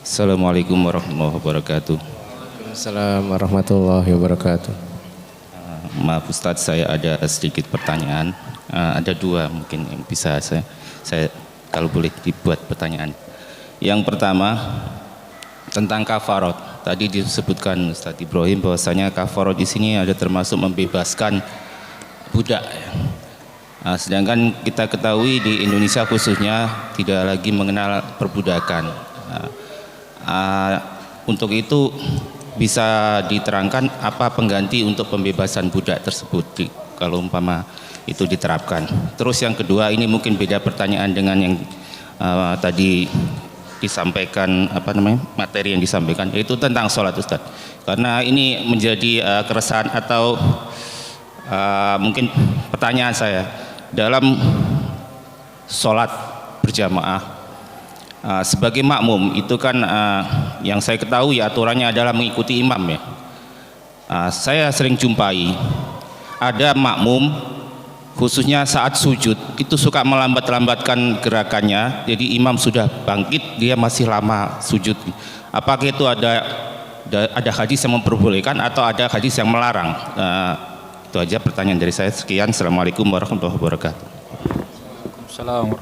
Assalamualaikum warahmatullahi wabarakatuh. Assalamualaikum warahmatullahi wabarakatuh. Maaf Ustadz, saya ada sedikit pertanyaan. Ada dua mungkin yang bisa saya kalau boleh dibuat pertanyaan. Yang pertama tentang kafarot. Tadi disebutkan Ustadz Ibrahim bahwasanya kafarot di sini ada termasuk membebaskan budak. Sedangkan kita ketahui di Indonesia khususnya tidak lagi mengenal perbudakan. Untuk itu bisa diterangkan apa pengganti untuk pembebasan budak tersebut kalau umpama itu diterapkan. Terus yang kedua, ini mungkin beda pertanyaan dengan yang tadi disampaikan, materi yang disampaikan, yaitu tentang sholat Ustadz. Karena ini menjadi keresahan atau mungkin pertanyaan saya dalam sholat berjamaah sebagai makmum itu kan yang saya ketahui aturannya adalah mengikuti imam ya. Saya sering jumpai ada makmum khususnya saat sujud itu suka melambat-lambatkan gerakannya, jadi imam sudah bangkit dia masih lama sujud. Apakah itu ada hadis yang memperbolehkan atau ada hadis yang melarang? Itu aja pertanyaan dari saya. Sekian, Assalamualaikum warahmatullahi wabarakatuh. Waalaikumsalam.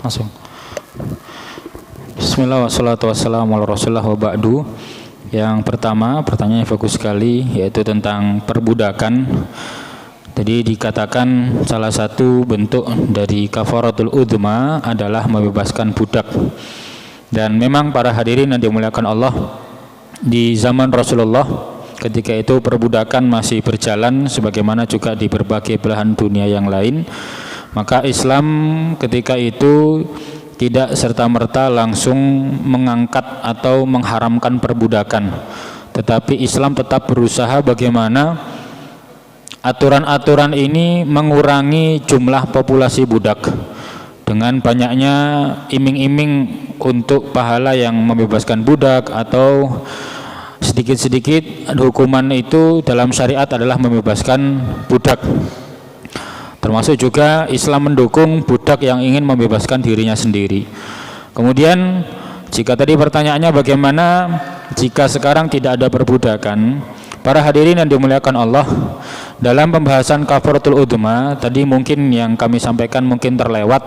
Langsung. Bismillah wassalatu wassalamu ala rasulillah wa ba'du. Yang pertama, pertanyaannya fokus sekali, yaitu tentang perbudakan. Jadi dikatakan salah satu bentuk dari kafaratul udma adalah membebaskan budak. Dan memang para hadirin yang dimuliakan Allah, di zaman Rasulullah ketika itu perbudakan masih berjalan sebagaimana juga di berbagai belahan dunia yang lain. Maka Islam ketika itu tidak serta-merta langsung mengangkat atau mengharamkan perbudakan, tetapi Islam tetap berusaha bagaimana aturan-aturan ini mengurangi jumlah populasi budak dengan banyaknya iming-iming untuk pahala yang membebaskan budak, atau sedikit-sedikit hukuman itu dalam syariat adalah membebaskan budak. Termasuk juga Islam mendukung budak yang ingin membebaskan dirinya sendiri. Kemudian jika tadi pertanyaannya bagaimana jika sekarang tidak ada perbudakan, para hadirin yang dimuliakan Allah, dalam pembahasan kafaratul udma tadi mungkin yang kami sampaikan mungkin terlewat,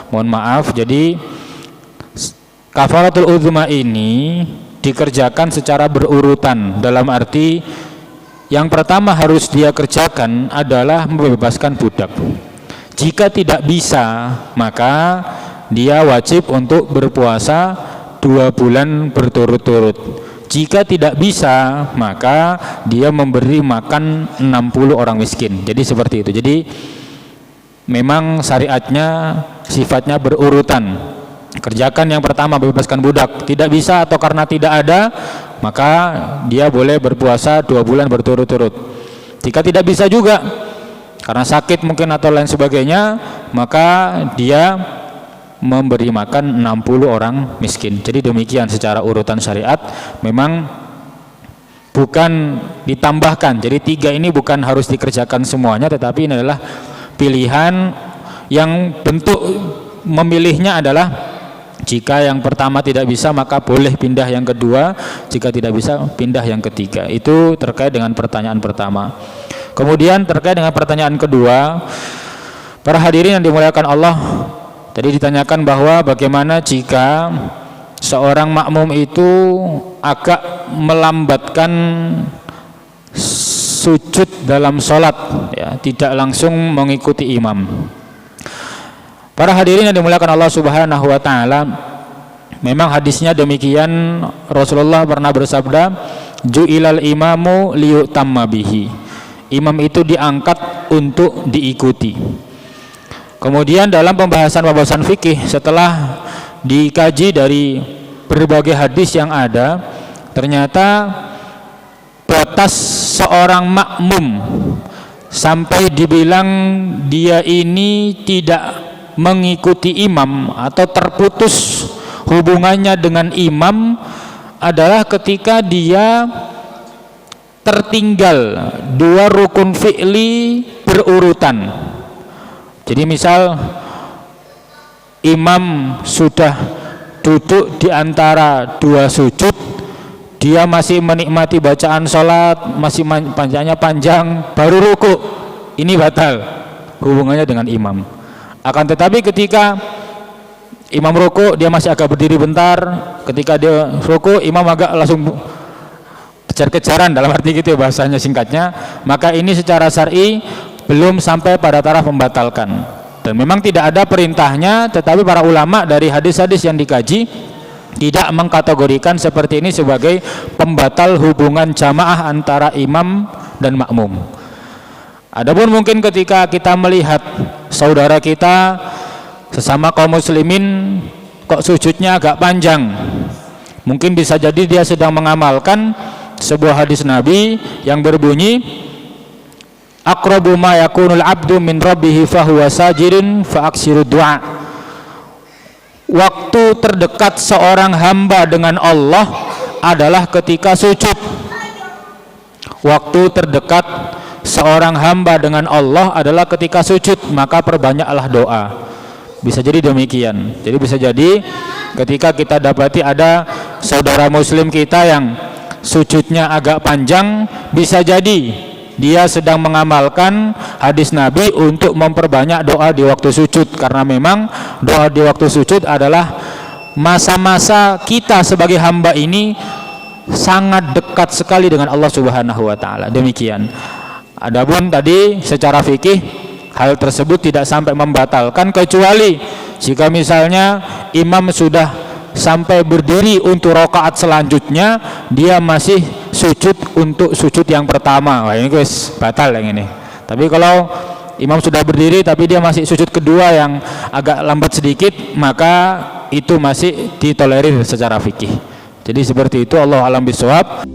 mohon maaf. Jadi kafaratul udma ini dikerjakan secara berurutan, dalam arti yang pertama harus dia kerjakan adalah membebaskan budak. Jika tidak bisa, maka dia wajib untuk berpuasa 2 bulan berturut-turut. Jika tidak bisa, maka dia memberi makan 60 orang miskin. Jadi seperti itu. Jadi memang syariatnya sifatnya berurutan. Kerjakan yang pertama, bebaskan budak. Tidak bisa atau karena tidak ada, maka dia boleh berpuasa 2 bulan berturut-turut. Jika tidak bisa juga karena sakit mungkin atau lain sebagainya, maka dia memberi makan 60 orang miskin. Jadi demikian secara urutan syariat, memang bukan ditambahkan. Jadi 3 ini bukan harus dikerjakan semuanya, tetapi ini adalah pilihan yang bentuk memilihnya adalah jika yang pertama tidak bisa maka boleh pindah yang kedua, jika tidak bisa pindah yang ketiga. Itu terkait dengan pertanyaan pertama. Kemudian terkait dengan pertanyaan kedua, para hadirin yang dimuliakan Allah, tadi ditanyakan bahwa bagaimana jika seorang makmum itu agak melambatkan sujud dalam sholat, ya, tidak langsung mengikuti imam. Para hadirin yang dimuliakan Allah Subhanahu wa taala, memang hadisnya demikian. Rasulullah pernah bersabda, "Ju'ilal imamu liyutamma bihi." Imam itu diangkat untuk diikuti. Kemudian dalam pembahasan fikih, setelah dikaji dari berbagai hadis yang ada, ternyata batas seorang makmum sampai dibilang dia ini tidak mengikuti imam atau terputus hubungannya dengan imam adalah ketika dia tertinggal 2 rukun fi'li berurutan. Jadi misal imam sudah duduk di antara dua sujud, dia masih menikmati bacaan sholat, masih panjangnya panjang, baru ruku, ini batal hubungannya dengan imam. Akan tetapi ketika imam ruku, dia masih agak berdiri bentar, ketika dia ruku, imam agak langsung kejar-kejaran, dalam arti gitu ya bahasanya singkatnya, maka ini secara syar'i belum sampai pada taraf membatalkan. Dan memang tidak ada perintahnya, tetapi para ulama dari hadis-hadis yang dikaji tidak mengkategorikan seperti ini sebagai pembatal hubungan jamaah antara imam dan makmum. Adapun mungkin ketika kita melihat saudara kita sesama kaum muslimin kok sujudnya agak panjang, mungkin bisa jadi dia sedang mengamalkan sebuah hadis Nabi yang berbunyi, aqrabu ma yakunul abdu min rabbih fahuwa sajidun faaksiru du'a. Waktu terdekat seorang hamba dengan Allah adalah ketika sujud. Waktu terdekat seorang hamba dengan Allah adalah ketika sujud, maka perbanyaklah doa. Bisa jadi demikian. Jadi bisa jadi ketika kita dapati ada saudara muslim kita yang sujudnya agak panjang, bisa jadi dia sedang mengamalkan hadis Nabi untuk memperbanyak doa di waktu sujud, karena memang doa di waktu sujud adalah masa-masa kita sebagai hamba ini sangat dekat sekali dengan Allah Subhanahu wa taala. Demikian. Adapun tadi secara fikih hal tersebut tidak sampai membatalkan, kecuali jika misalnya imam sudah sampai berdiri untuk rakaat selanjutnya, dia masih sujud untuk sujud yang pertama, wah ini guys batal yang ini. Tapi kalau imam sudah berdiri tapi dia masih sujud kedua yang agak lambat sedikit, maka itu masih ditolerir secara fikih. Jadi seperti itu, Allah alam bisawab.